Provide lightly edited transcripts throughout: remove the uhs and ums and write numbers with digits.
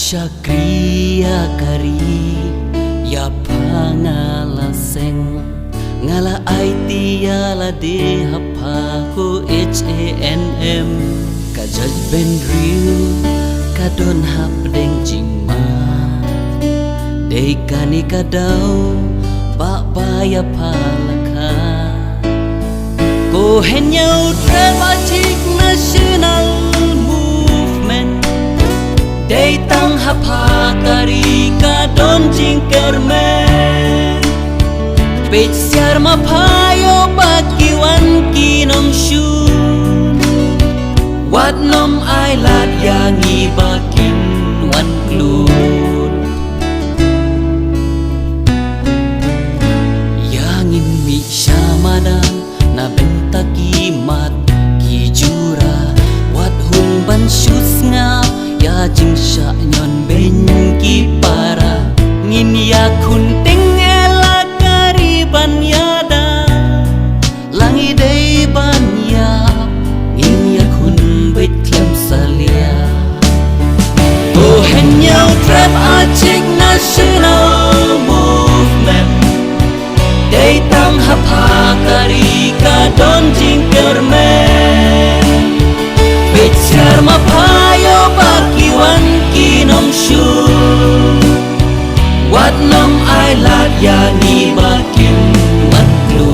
Syakriya kari ya pangalaseng ngala IT la de hapa ko HANM ka judgment real ka don hap deng jingma dei kani kadau ba ba ya palaka ko henyau dramatic national movement dei tang hapa kari ka don jingkermen page siar mapayo bakiwan kinong shun wat nom ai lat yang ibakin wan klun yang imi syamadan na bentaki mat kijura wat hun ban shus nga ya jing sha nyon ben ki para ngin ya kun ting ban yada langi dei ban ya ngin ya kun bit klem salia oh henyau trap acik national movement dei tang hapa kari ka don jingkermen bit siar mapayo bakiwan kinong shun wat nom ai lat ya ni bakin matlu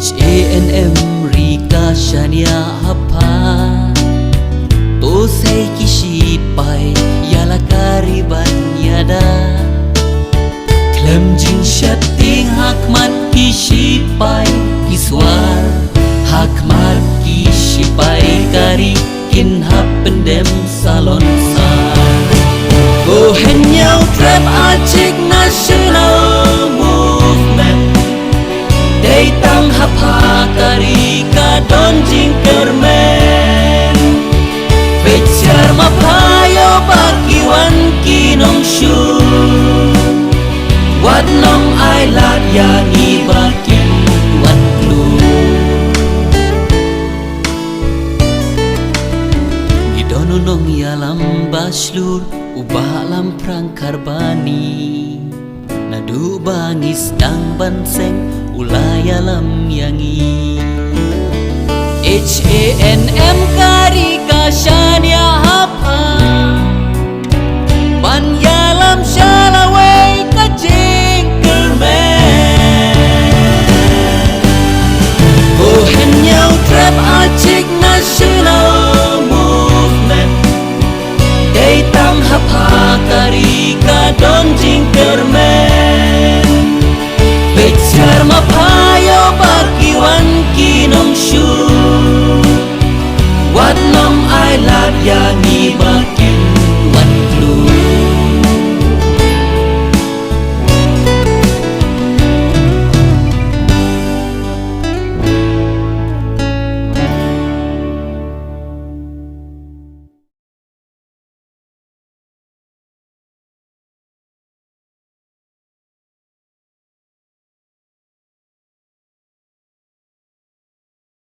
HANM rika shania hapa to sei kishi pai yala kariban yada klem jing shating hakmat kishi pai kiswar hakmat kishi pai kari kin hapendem salon sa go henyau trap acik national movement dei tang hapa kari ka don jingkermen becar mapayo bakiwan kinong shun wat nom ai lat yang ibakin wan nong yalam baslur ubah lam prang karbani nadu bangis dang banseng ulayalam yangi HANM kari kasyania hapa ban yalam shalaway kajing kermen oh henyau trap acik national hapa kari ka don jingkermen becar mapayo bakiwan kinong shun wat nom ai lat yang ibaki